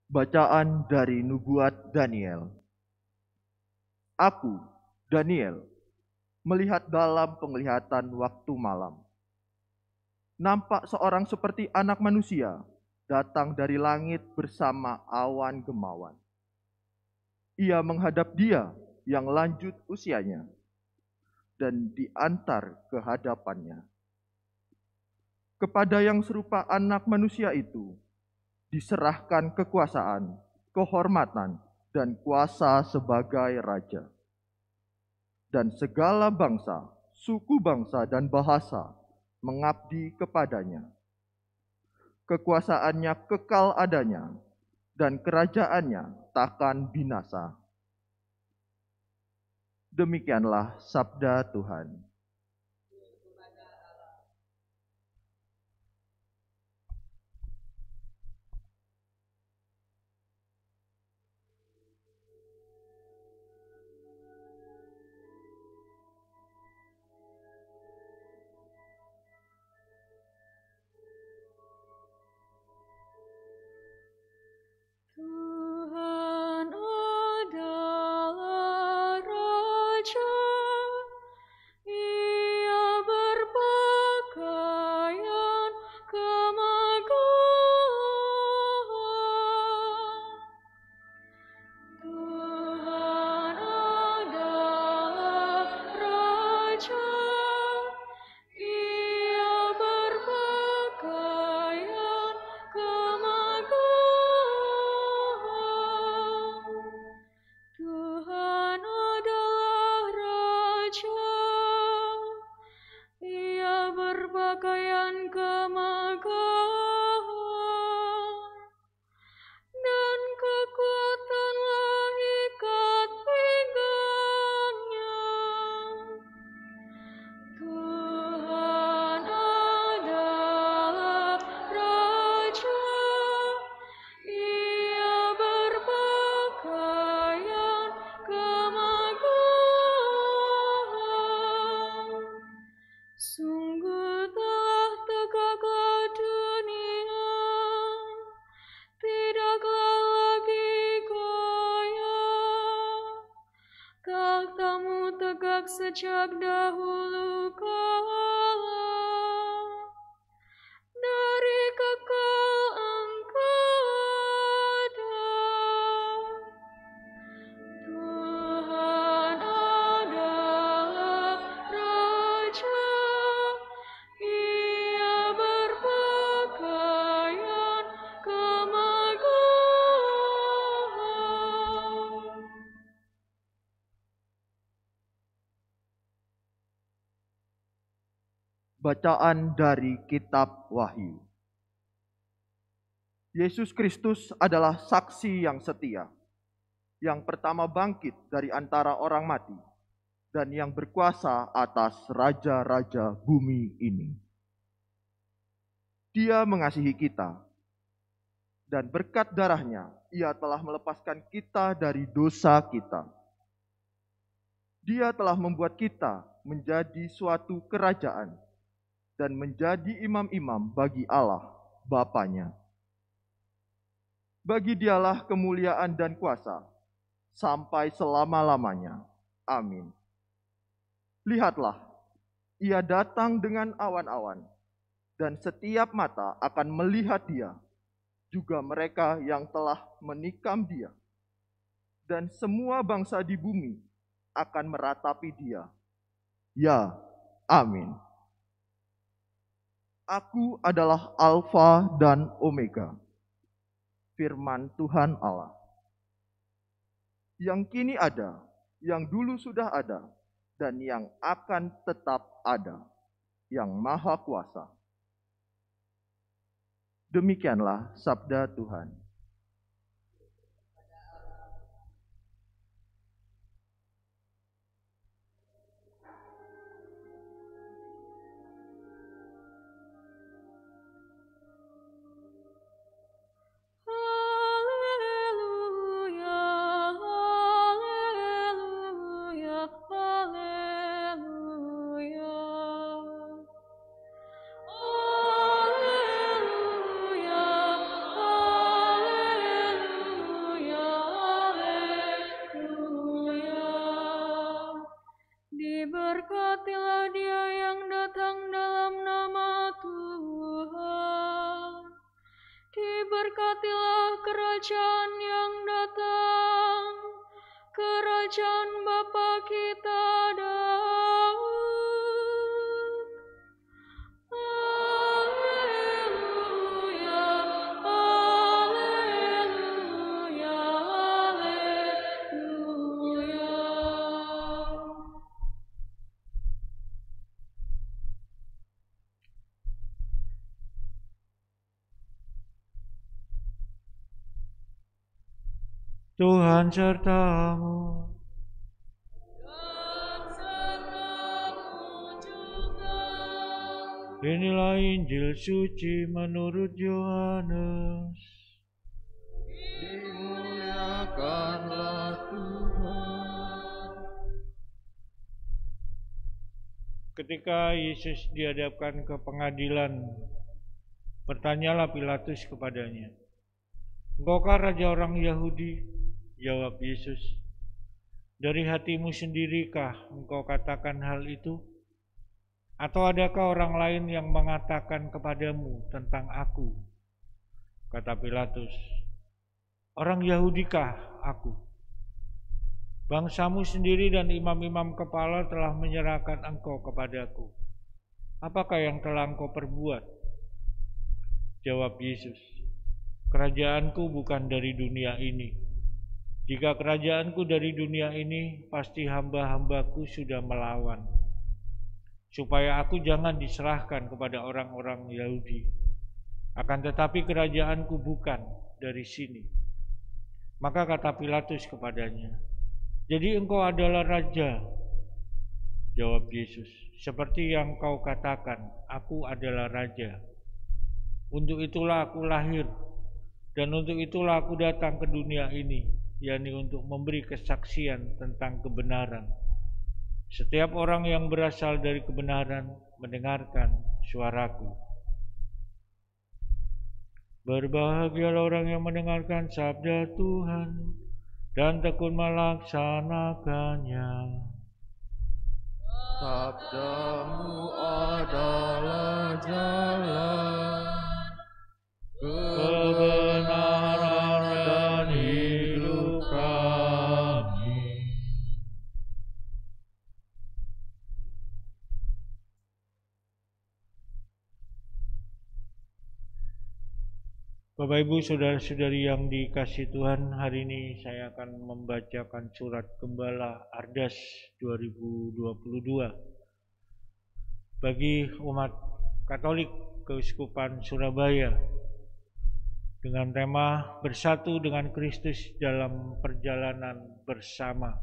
Bacaan dari Nubuat Daniel. Aku, Daniel, melihat dalam penglihatan waktu malam. Nampak seorang seperti anak manusia datang dari langit bersama awan gemawan. Ia menghadap Dia yang lanjut usianya dan diantar ke hadapannya. Kepada yang serupa anak manusia itu diserahkan kekuasaan, kehormatan, dan kuasa sebagai raja. Dan segala bangsa, suku bangsa, dan bahasa mengabdi kepadanya. Kekuasaannya kekal adanya, dan kerajaannya takkan binasa. Demikianlah sabda Tuhan. Tuhan adalah Raja, Ia berpakaian kemegahan. Tuhan adalah Raja, Ia berpakaian kemegahan. Tuhan adalah Raja, Ia berpakaian kemegahan, dan kekuatanlah ikat pinggangnya. Tuhan adalah Raja, Ia berpakaian kemegahan. Sungguh telah tegaklah dunia, tidaklah lagi goyah. Takhtamu tegak sejak dahulu kala, dari kekal Engkau ada. Tuhan adalah Raja, Ia berpakaian kemegahan. Bacaan dari Kitab Wahyu. Yesus Kristus adalah saksi yang setia, yang pertama bangkit dari antara orang mati, dan yang berkuasa atas raja-raja bumi ini. Dia mengasihi kita, dan berkat darahnya Ia telah melepaskan kita dari dosa kita. Dia telah membuat kita menjadi suatu kerajaan dan menjadi imam-imam bagi Allah Bapanya. Bagi Dialah kemuliaan dan kuasa sampai selama-lamanya. Amin. Lihatlah, Ia datang dengan awan-awan, dan setiap mata akan melihat Dia, juga mereka yang telah menikam Dia, dan semua bangsa di bumi akan meratapi Dia. Ya, amin. Aku adalah Alfa dan Omega, firman Tuhan Allah, yang kini ada, yang dulu sudah ada, dan yang akan tetap ada, yang Maha Kuasa. Demikianlah sabda Tuhan. Haleluya, haleluya, haleluya. Haleluya, haleluya. Berkatilah kerajaan yang datang, kerajaan Bapa kita Daud. Haleluya, haleluya, haleluya. Tuhan sertamu. Dan sertamu juga. Inilah Injil suci menurut Yohanes. Dimuliakanlah Tuhan. Ketika Yesus dihadapkan ke pengadilan, bertanyalah Pilatus kepadanya, "Engkaukah raja orang Yahudi?" Jawab Yesus, "Dari hatimu sendirikah engkau katakan hal itu? Atau adakah orang lain yang mengatakan kepadamu tentang aku?" Kata Pilatus, "Orang Yahudikah aku? Bangsamu sendiri dan imam-imam kepala telah menyerahkan engkau kepadaku. Apakah yang telah engkau perbuat?" Jawab Yesus, "Kerajaanku bukan dari dunia ini. Jika kerajaanku dari dunia ini, pasti hamba-hambaku sudah melawan, supaya aku jangan diserahkan kepada orang-orang Yahudi. Akan tetapi kerajaanku bukan dari sini." Maka kata Pilatus kepadanya, "Jadi engkau adalah raja?" Jawab Yesus, "Seperti yang kau katakan, aku adalah raja. Untuk itulah aku lahir, dan untuk itulah aku datang ke dunia ini, yakni untuk memberi kesaksian tentang kebenaran. Setiap orang yang berasal dari kebenaran mendengarkan suaraku." Berbahagialah orang yang mendengarkan sabda Tuhan dan tekun melaksanakannya. Sabdamu adalah jalan, kebenaran dan hidup kami. Bapak Ibu saudara-saudari yang dikasihi Tuhan, hari ini saya akan membacakan surat Gembala Ardas 2022 bagi umat Katolik Keuskupan Surabaya dengan tema Bersatu dengan Kristus dalam Perjalanan Bersama.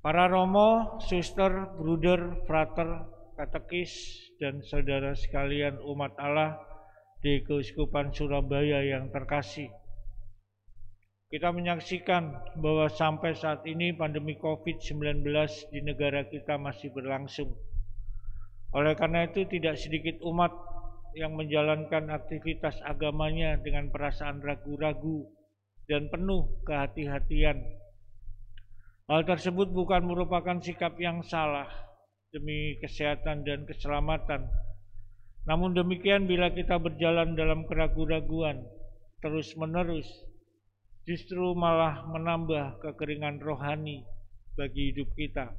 Para romo, suster, bruder, frater, katekis, dan saudara sekalian umat Allah di Keuskupan Surabaya yang terkasih, kita menyaksikan bahwa sampai saat ini pandemi COVID-19 di negara kita masih berlangsung. Oleh karena itu tidak sedikit umat yang menjalankan aktivitas agamanya dengan perasaan ragu-ragu dan penuh kehati-hatian. Hal tersebut bukan merupakan sikap yang salah demi kesehatan dan keselamatan. Namun demikian, bila kita berjalan dalam keraguan-raguan terus-menerus, justru malah menambah kekeringan rohani bagi hidup kita.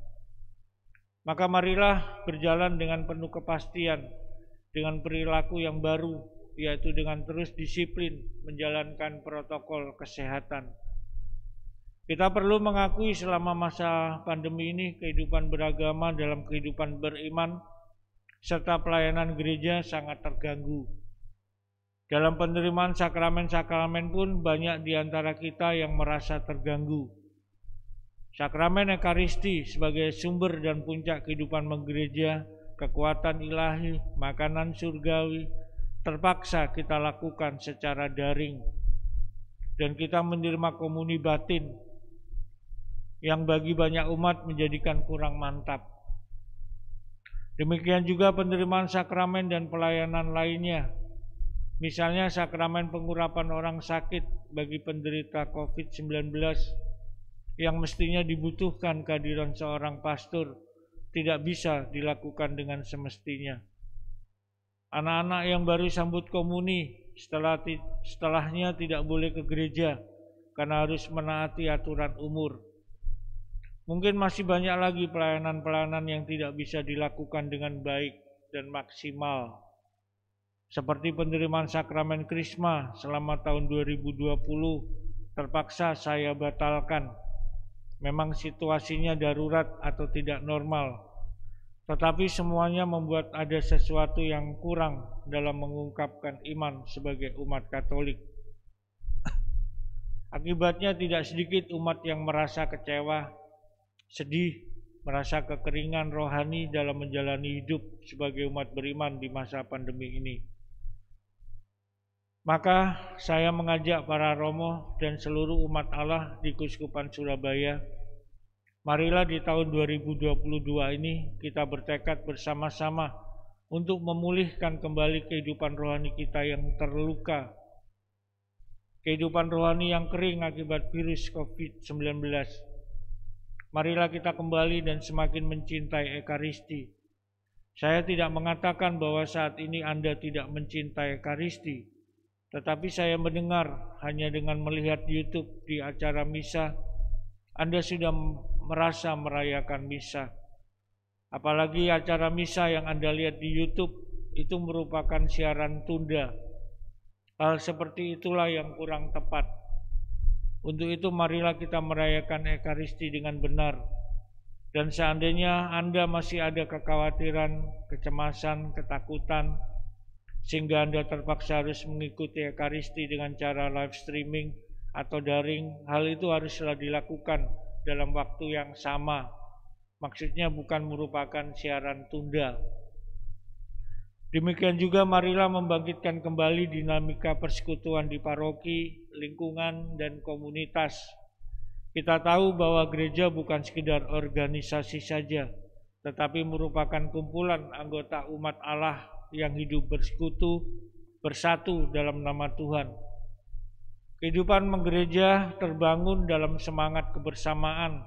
Maka marilah berjalan dengan penuh kepastian, dengan perilaku yang baru, yaitu dengan terus disiplin menjalankan protokol kesehatan. Kita perlu mengakui selama masa pandemi ini kehidupan beragama dalam kehidupan beriman serta pelayanan gereja sangat terganggu. Dalam penerimaan sakramen-sakramen pun banyak di antara kita yang merasa terganggu. Sakramen Ekaristi sebagai sumber dan puncak kehidupan menggereja, kekuatan ilahi, makanan surgawi, terpaksa kita lakukan secara daring. Dan kita menerima komuni batin yang bagi banyak umat menjadikan kurang mantap. Demikian juga penerimaan sakramen dan pelayanan lainnya. Misalnya sakramen pengurapan orang sakit bagi penderita COVID-19 yang mestinya dibutuhkan kehadiran seorang pastor tidak bisa dilakukan dengan semestinya. Anak-anak yang baru sambut komuni setelahnya tidak boleh ke gereja karena harus menaati aturan umur. Mungkin masih banyak lagi pelayanan-pelayanan yang tidak bisa dilakukan dengan baik dan maksimal. Seperti penerimaan sakramen Krisma selama tahun 2020 terpaksa saya batalkan. Memang situasinya darurat atau tidak normal. Tetapi semuanya membuat ada sesuatu yang kurang dalam mengungkapkan iman sebagai umat Katolik. Akibatnya tidak sedikit umat yang merasa kecewa, sedih, merasa kekeringan rohani dalam menjalani hidup sebagai umat beriman di masa pandemi ini. Maka saya mengajak para romo dan seluruh umat Allah di Keuskupan Surabaya, marilah di tahun 2022 ini kita bertekad bersama-sama untuk memulihkan kembali kehidupan rohani kita yang terluka, kehidupan rohani yang kering akibat virus COVID-19. Marilah kita kembali dan semakin mencintai Ekaristi. Saya tidak mengatakan bahwa saat ini Anda tidak mencintai Ekaristi, tetapi saya mendengar hanya dengan melihat YouTube di acara misa, Anda sudah merasa merayakan misa. Apalagi acara misa yang Anda lihat di YouTube itu merupakan siaran tunda. Hal seperti itulah yang kurang tepat. Untuk itu marilah kita merayakan Ekaristi dengan benar. Dan seandainya Anda masih ada kekhawatiran, kecemasan, ketakutan, sehingga Anda terpaksa harus mengikuti Ekaristi dengan cara live streaming atau daring, hal itu haruslah dilakukan dalam waktu yang sama. Maksudnya bukan merupakan siaran tunda. Demikian juga marilah membangkitkan kembali dinamika persekutuan di paroki, lingkungan, dan komunitas. Kita tahu bahwa gereja bukan sekedar organisasi saja, tetapi merupakan kumpulan anggota umat Allah yang hidup bersekutu, bersatu dalam nama Tuhan. Kehidupan menggereja terbangun dalam semangat kebersamaan,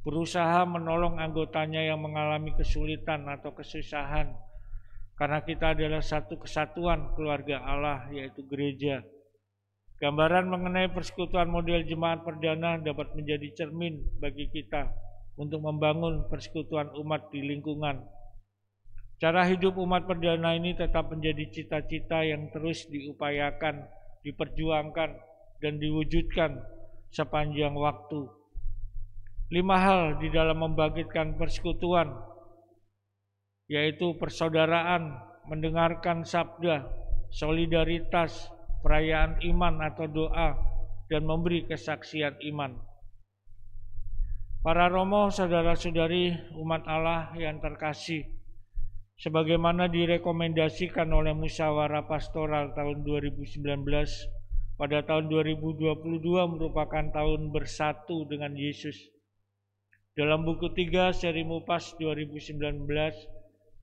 berusaha menolong anggotanya yang mengalami kesulitan atau kesusahan, karena kita adalah satu kesatuan keluarga Allah, yaitu gereja. Gambaran mengenai persekutuan model jemaat perdana dapat menjadi cermin bagi kita untuk membangun persekutuan umat di lingkungan. Cara hidup umat perdana ini tetap menjadi cita-cita yang terus diupayakan, diperjuangkan, dan diwujudkan sepanjang waktu. 5 hal di dalam membangkitkan persekutuan, yaitu persaudaraan, mendengarkan sabda, solidaritas, perayaan iman atau doa, dan memberi kesaksian iman. Para romo, saudara-saudari umat Allah yang terkasih, sebagaimana direkomendasikan oleh Musyawarah Pastoral tahun 2019, pada tahun 2022 merupakan tahun bersatu dengan Yesus. Dalam buku 3 seri Mupas 2019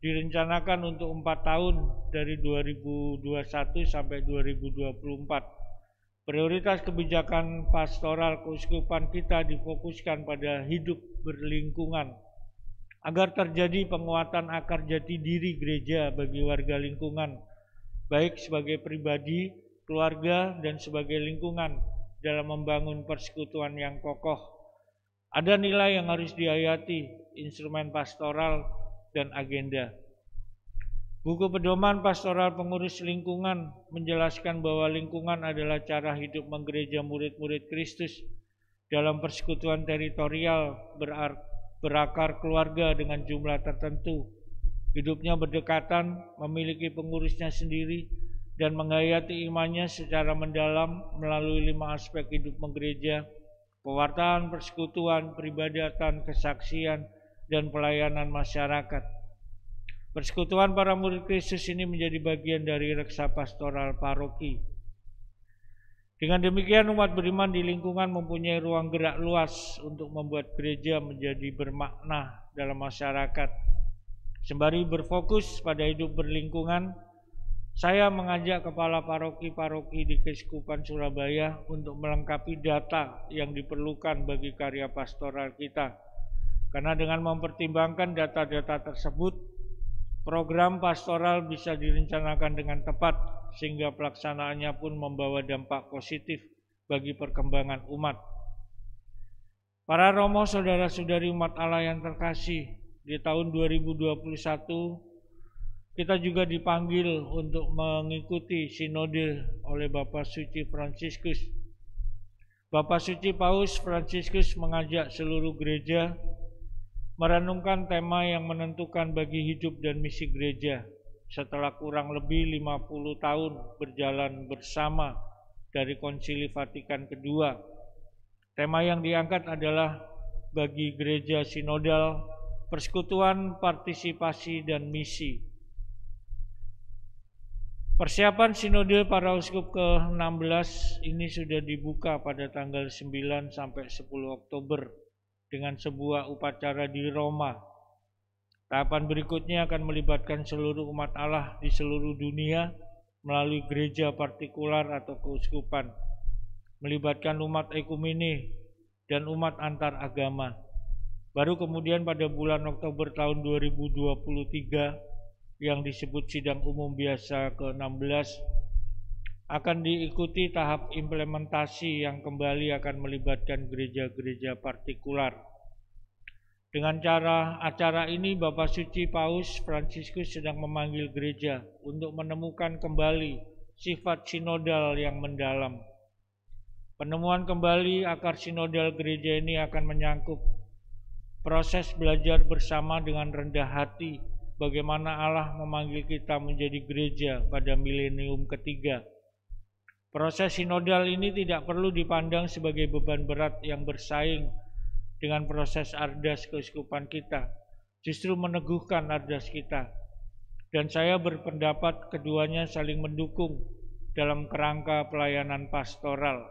direncanakan untuk 4 tahun dari 2021 sampai 2024. Prioritas kebijakan pastoral keuskupan kita difokuskan pada hidup berlingkungan, agar terjadi penguatan akar jati diri gereja bagi warga lingkungan, baik sebagai pribadi, keluarga, dan sebagai lingkungan dalam membangun persekutuan yang kokoh. Ada nilai yang harus dihayati, instrumen pastoral, dan agenda. Buku pedoman pastoral pengurus lingkungan menjelaskan bahwa lingkungan adalah cara hidup menggereja murid-murid Kristus dalam persekutuan teritorial berakar keluarga dengan jumlah tertentu. Hidupnya berdekatan, memiliki pengurusnya sendiri, dan menghayati imannya secara mendalam melalui 5 aspek hidup menggereja: pewartaan, persekutuan, peribadatan, kesaksian, dan pelayanan masyarakat. Persekutuan para murid Kristus ini menjadi bagian dari reksa pastoral paroki. Dengan demikian umat beriman di lingkungan mempunyai ruang gerak luas untuk membuat gereja menjadi bermakna dalam masyarakat. Sembari berfokus pada hidup berlingkungan, saya mengajak kepala paroki-paroki di Keuskupan Surabaya untuk melengkapi data yang diperlukan bagi karya pastoral kita. Karena dengan mempertimbangkan data-data tersebut, program pastoral bisa direncanakan dengan tepat sehingga pelaksanaannya pun membawa dampak positif bagi perkembangan umat. Para romo, saudara-saudari umat Allah yang terkasih, di tahun 2021 kita juga dipanggil untuk mengikuti sinode oleh Bapak Suci Fransiskus. Bapak Suci Paus Fransiskus mengajak seluruh gereja merenungkan tema yang menentukan bagi hidup dan misi gereja setelah kurang lebih 50 tahun berjalan bersama dari Konsili Vatikan II. Tema yang diangkat adalah bagi gereja sinodal, persekutuan, partisipasi, dan misi. Persiapan sinode para uskup ke-16 ini sudah dibuka pada tanggal 9 sampai 10 Oktober dengan sebuah upacara di Roma. Tahapan berikutnya akan melibatkan seluruh umat Allah di seluruh dunia melalui gereja partikular atau keuskupan, melibatkan umat ekumene dan umat antar agama. Baru kemudian pada bulan Oktober tahun 2023 yang disebut sidang umum biasa ke-16 akan diikuti tahap implementasi yang kembali akan melibatkan gereja-gereja partikular. Dengan acara ini Bapak Suci Paus Fransiskus sedang memanggil gereja untuk menemukan kembali sifat sinodal yang mendalam. Penemuan kembali akar sinodal gereja ini akan menyangkut proses belajar bersama dengan rendah hati bagaimana Allah memanggil kita menjadi gereja pada milenium ketiga. Proses sinodal ini tidak perlu dipandang sebagai beban berat yang bersaing dengan proses ardas keuskupan kita, justru meneguhkan ardas kita. Dan saya berpendapat keduanya saling mendukung dalam kerangka pelayanan pastoral.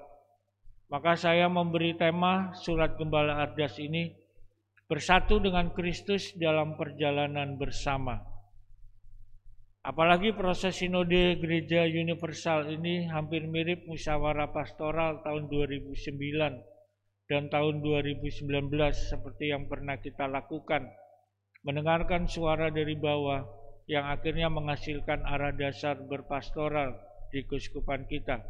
Maka saya memberi tema surat Gembala Ardas ini, bersatu dengan Kristus dalam perjalanan bersama. Apalagi proses sinode gereja universal ini hampir mirip musyawarah pastoral tahun 2009 dan tahun 2019 seperti yang pernah kita lakukan, mendengarkan suara dari bawah yang akhirnya menghasilkan arah dasar berpastoral di keuskupan kita.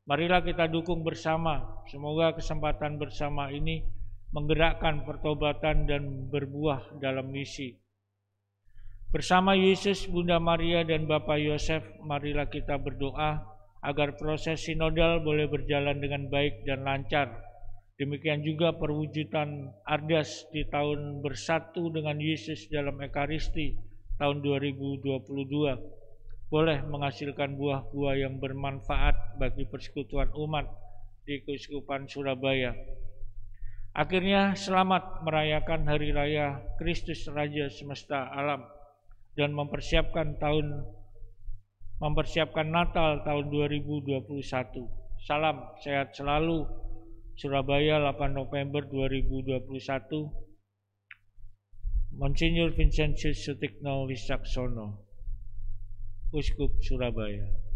Marilah kita dukung bersama, semoga kesempatan bersama ini menggerakkan pertobatan dan berbuah dalam misi. Bersama Yesus, Bunda Maria, dan Bapak Yosef, marilah kita berdoa agar proses sinodal boleh berjalan dengan baik dan lancar. Demikian juga perwujudan ardas di tahun bersatu dengan Yesus dalam Ekaristi tahun 2022 boleh menghasilkan buah-buah yang bermanfaat bagi persekutuan umat di Keuskupan Surabaya. Akhirnya selamat merayakan Hari Raya Kristus Raja Semesta Alam dan mempersiapkan Natal tahun 2021. Salam sehat selalu. Surabaya, 8 November 2021. Monsinyur Vincentius Sutikno Wicaksono, Uskup Surabaya.